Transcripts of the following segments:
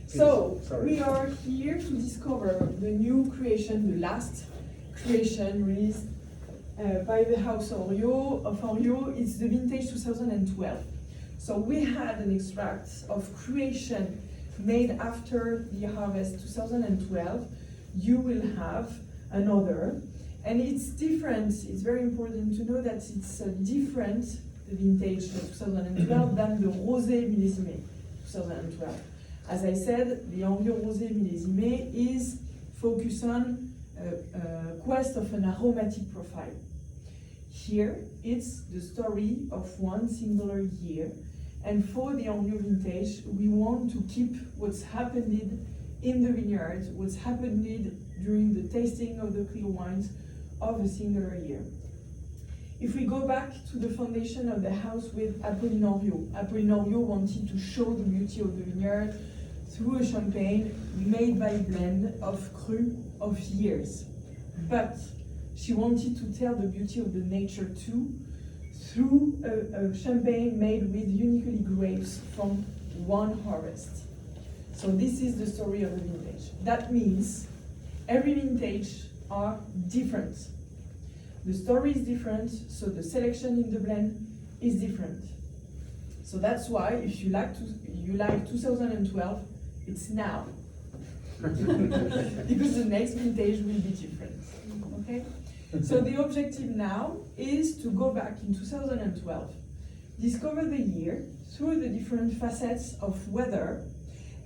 So, Sorry. we are here to discover the new creation, the last creation released by the house Henriot, of Henriot. It's the vintage 2012. So we had an extract of creation made after the harvest 2012. You will have another, and it's different. It's very important to know that it's different, the vintage 2012, than the rosé millésimé 2012. As I said, the Henriot rosé millésimé is focused on quest of an aromatic profile. Here, it's the story of one singular year, and for the Henriot vintage, we want to keep what's happened in the vineyards, what's happened during the tasting of the clear wines of a singular year. If we go back to the foundation of the house with Apolline Henriot wanted to show the beauty of the vineyard through a champagne made by a blend of cru of years. But she wanted to tell the beauty of the nature too, through a champagne made with uniquely grapes from one harvest. So this is the story of the vintage. That means every vintage are different. The story is different, so the selection in the blend is different. So that's why if you like 2012, it's now. Because the next vintage will be different. Okay? So the objective now is to go back in 2012, discover the year through the different facets of weather,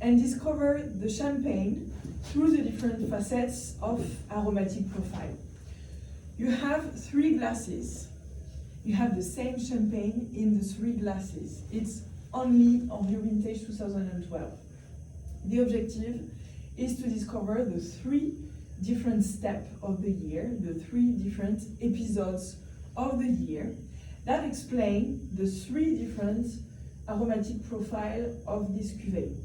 and discover the champagne through the different facets of aromatic profile. You have 3 glasses. You have the same champagne in the 3 glasses. It's only of your vintage 2012. The objective is to discover the 3 different steps of the year, the 3 different episodes of the year that explain the 3 different aromatic profile of this cuvée.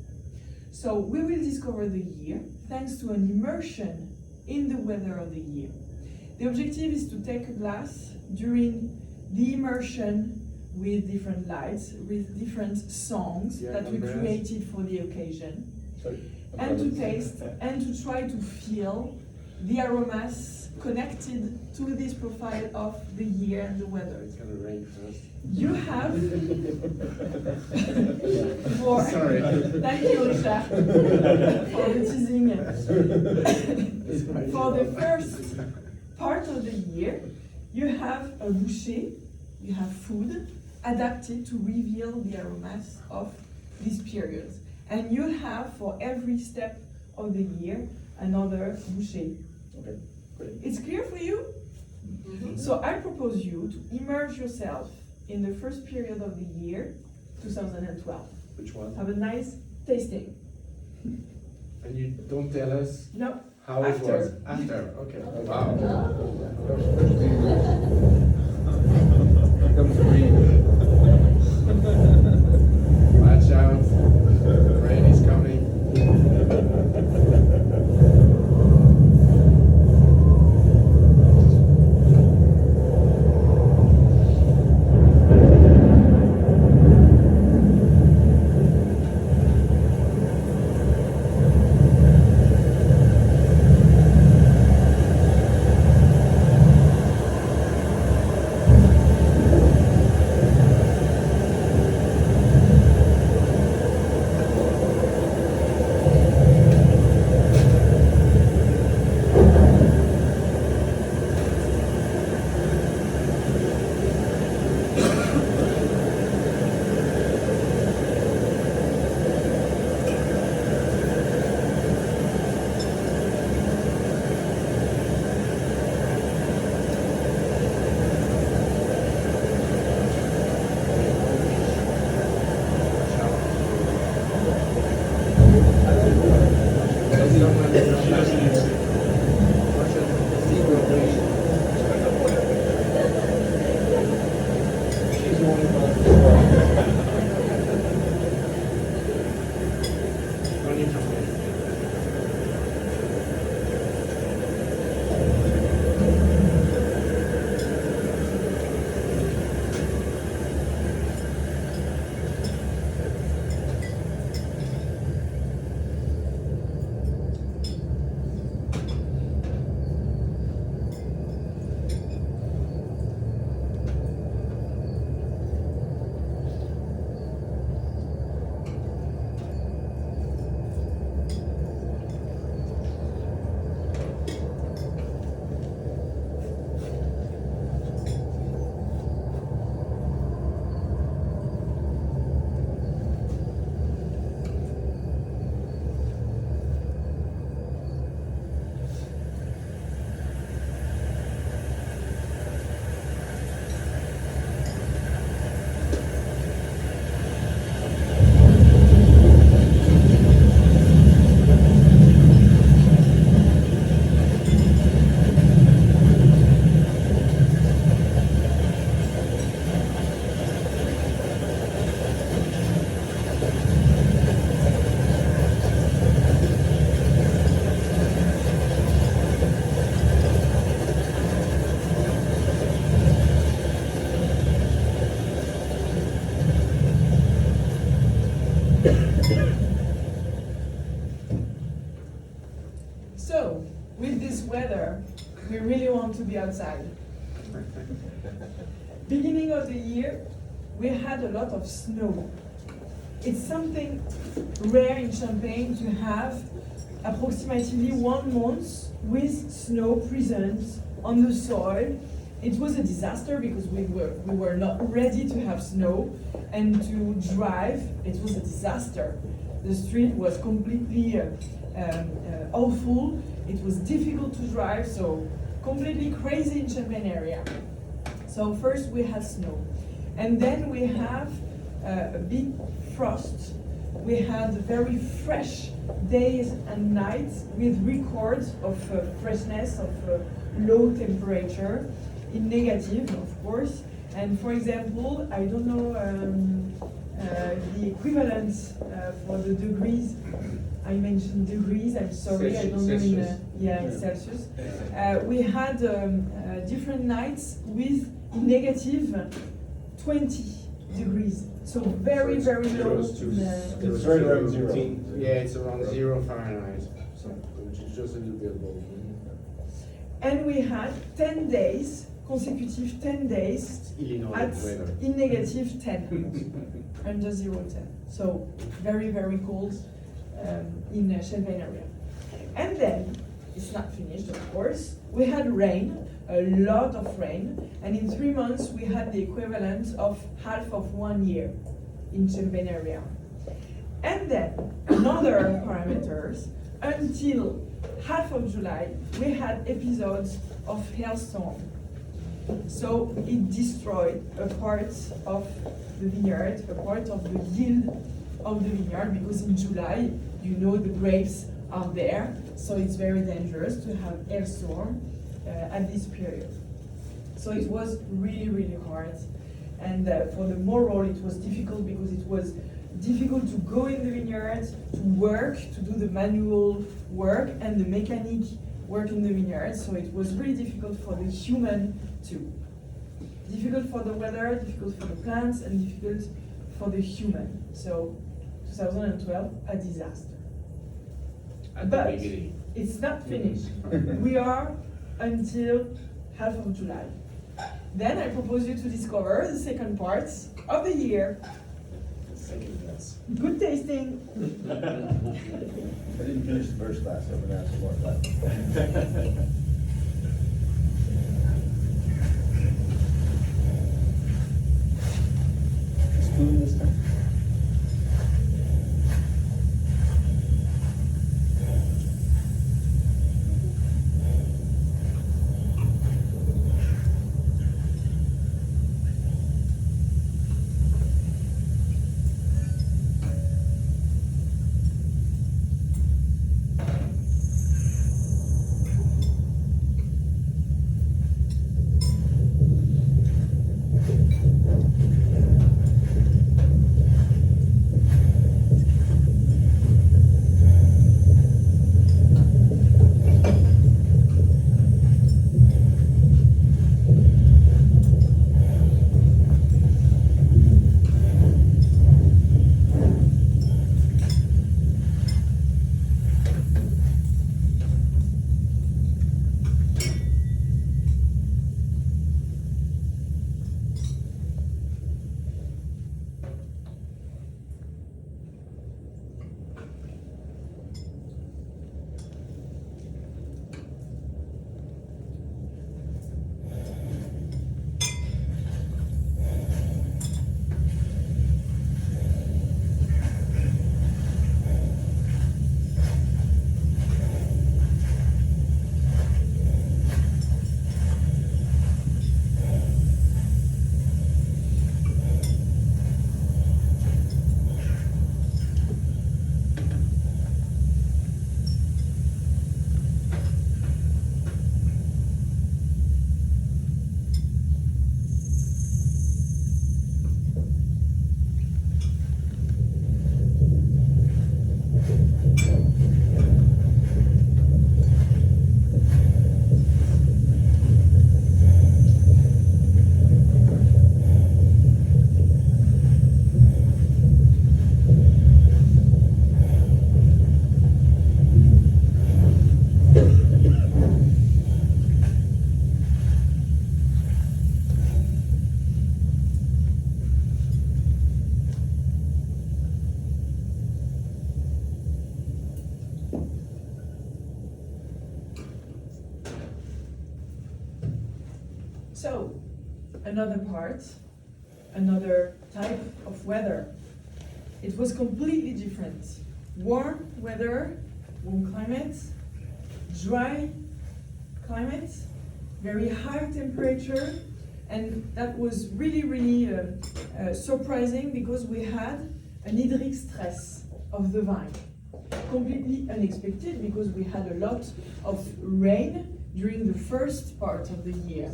So we will discover the year thanks to an immersion in the weather of the year. The objective is to take a glass during the immersion with different lights, with different songs that we created for the occasion, and to taste and to try to feel the aromas connected to this profile of the year and the weather. It's gonna rain first. You have for Sorry. Thank you, Richard, for the teasing. For the first part of the year, you have a bouchée, you have food adapted to reveal the aromas of this period. And you have for every step of the year another bouchée. Okay, great. It's clear for you? Mm-hmm. So I propose you to immerse yourself in the first period of the year, 2012. Which one? Have a nice tasting. And you don't tell us No. how it After. was? After, okay. Wow. Come to read. Watch out. Rain is coming. So, with this weather, we really want to be outside. Beginning of the year, we had a lot of snow. It's something rare in Champagne to have approximately 1 month with snow present on the soil. It was a disaster because we were not ready to have snow, and to drive, it was a disaster. The street was completely awful. It was difficult to drive, so completely crazy in Champagne area. So first we had snow, and then we have a big frost. We had very fresh days and nights with records of freshness, of low temperature, in negative, of course. And for example, I don't know the equivalent for the degrees. I mentioned degrees, I'm sorry, I don't know in Celsius. We had different nights with negative 20 degrees. So very, very low. It's very around zero. Yeah, it's around 0 Fahrenheit, so, which is just a little bit above. And we had 10 days, consecutive 10 days Illinois at weather. in negative 10, under 0 10. So very, very cold in Champagne area. And then, it's not finished of course, we had rain, a lot of rain, and in 3 months we had the equivalent of half of 1 year in Champagne area. And then, another parameters, until half of July, we had episodes of hailstorm. So it destroyed a part of the vineyard, a part of the yield of the vineyard, because in July, you know the grapes are there, so it's very dangerous to have hailstorm at this period. So it was really, really hard. And for the moral, it was difficult because it was difficult to go in the vineyard, to work, to do the manual work and the mechanic work in the vineyard. So it was really difficult for the human too. Difficult for the weather, difficult for the plants, and difficult for the human. So 2012, a disaster. At the But beginning. it's not finished. We are until half of July. Then I propose you to discover the second part of the year. Second class. Good tasting. I didn't finish the first class, so I'm gonna ask some more questions. Spoon this time? So, another part, another type of weather. It was completely different. Warm weather, warm climate, dry climate, very high temperature, and that was really surprising because we had an hydric stress of the vine. Completely unexpected because we had a lot of rain during the first part of the year.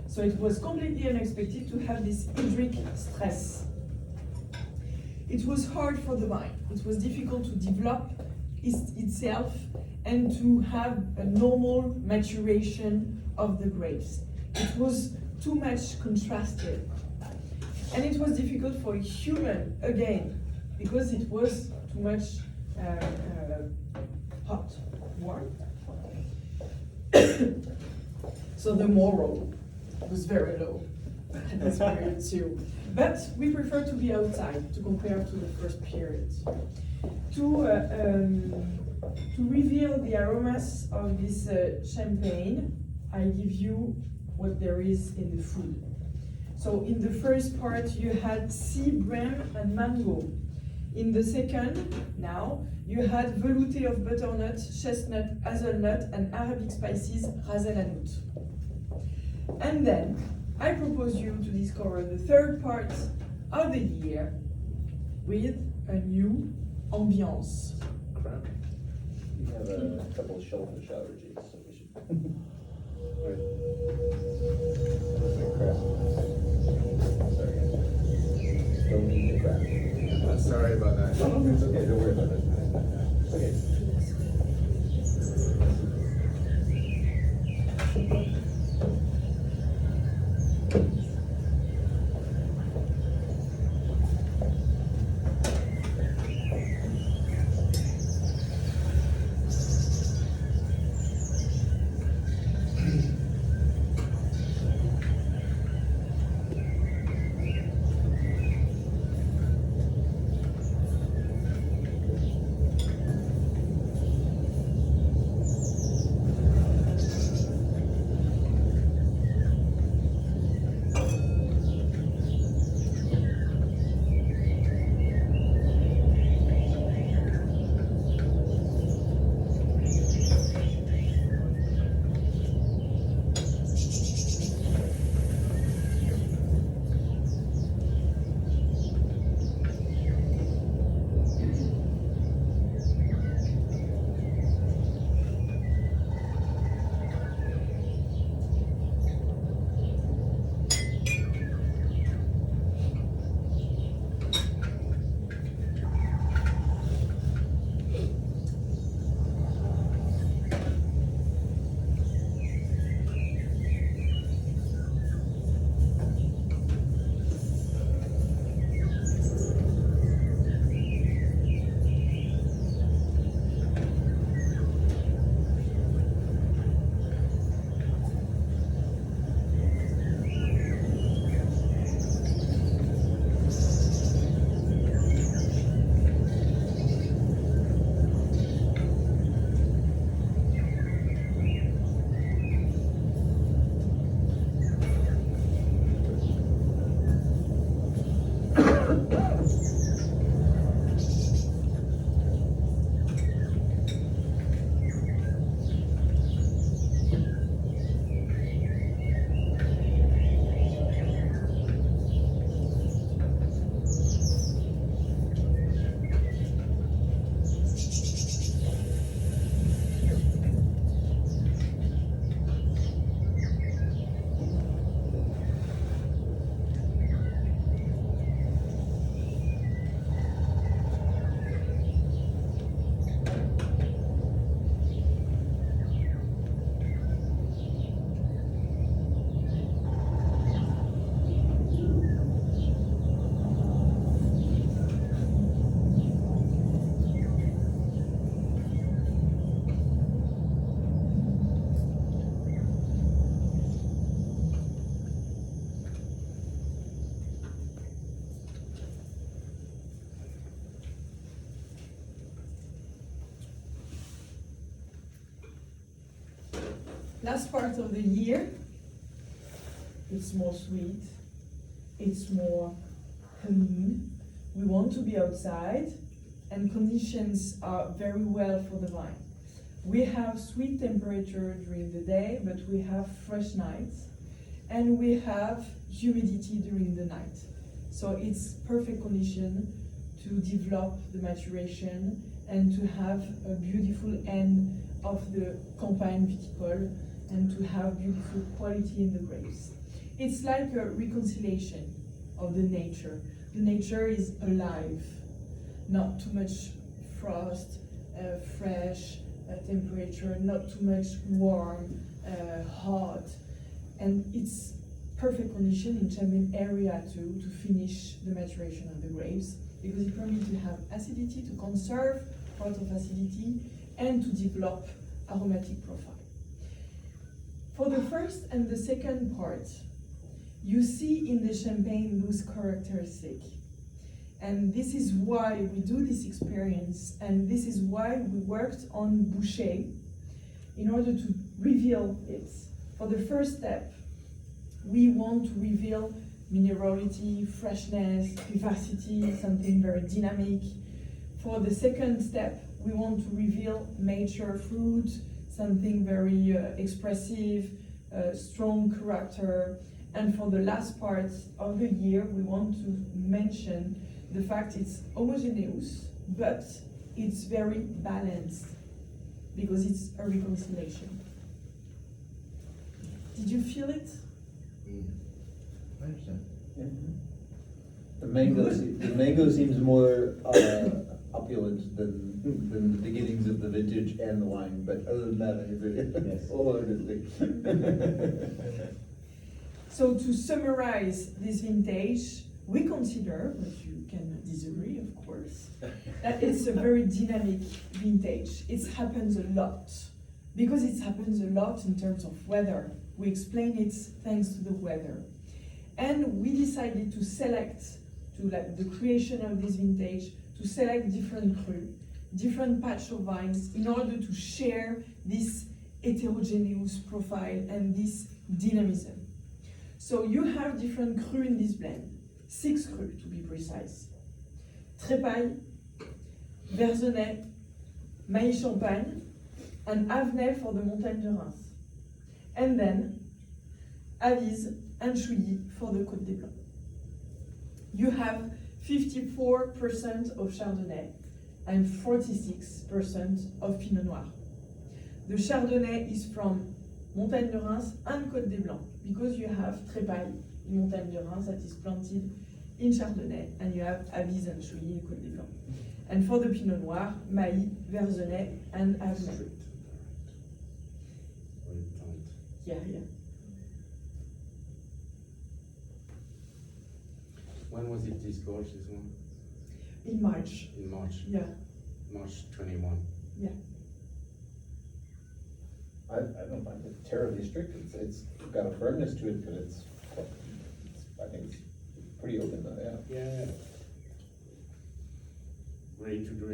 So it was completely unexpected to have this hydric stress. It was hard for the vine. It was difficult to develop itself and to have a normal maturation of the grapes. It was too much contrasted. And it was difficult for a human, again, because it was too much hot, warm. So the moral was very low at this period too. But we prefer to be outside to compare to the first period. To reveal the aromas of this champagne, I give you what there is in the food. So in the first part you had sea bream and mango. In the second, now, you had velouté of butternut, chestnut, hazelnut, and Arabic spices, ras el hanout. And then, I propose you to discover the third part of the year with a new ambiance. Crap. You have a couple of shellfish allergies, so we should. Wait. Crap. Sorry. Don't eat the crap. Sorry about that. No, it's okay, don't worry about it. It's okay. Last part of the year, it's more sweet, it's more clean. We want to be outside, and conditions are very well for the vine. We have sweet temperature during the day, but we have fresh nights, and we have humidity during the night. So it's perfect condition to develop the maturation and to have a beautiful end of the campagne viticole and to have beautiful quality in the grapes. It's like a reconciliation of the nature. The nature is alive, not too much frost, fresh temperature, not too much warm, hot, and it's perfect condition in Champagne area too to finish the maturation of the grapes, because it permits to have acidity, to conserve part of acidity, and to develop aromatic profile. For the first and the second part, you see in the Champagne those characteristics. And this is why we do this experience, and this is why we worked on Boucher in order to reveal it. For the first step, we want to reveal minerality, freshness, vivacity, something very dynamic. For the second step, we want to reveal mature fruit, something very expressive, strong character. And for the last part of the year, we want to mention the fact it's homogeneous, but it's very balanced, because it's a reconciliation. Did you feel it? I understand. The mango seems more opulent than the beginnings of the vintage and the wine, but other than that, I agree. Yes. Wholeheartedly. So to summarize this vintage, we consider, but you can disagree, of course, that it's a very dynamic vintage. It happens a lot, because it happens a lot in terms of weather. We explain it thanks to the weather. And we decided to select, to like the creation of this vintage, to select different cru, different patch of vines, in order to share this heterogeneous profile and this dynamism. So you have different cru in this blend, 6 cru to be precise. Trépaille, Verzenay, Mailly Champagne, and Avenay for the Montagne de Reims. And then Avise and Chouilly for the Côte des Blancs. You have 54% of Chardonnay and 46% of Pinot Noir. The Chardonnay is from Montagne de Reims and Côte des Blancs, because you have Trépaille in Montagne de Reims that is planted in Chardonnay, and you have Avise and Chouilly in Côte des Blancs. And for the Pinot Noir, Mailly, Verzenay, and Avenay. Yeah. When was it disgorged, this one? In March. In March? Yeah. March 21. Yeah. I don't find it terribly strict. It's got a firmness to it, but I think it's pretty open though, yeah. Yeah. Ready to drink.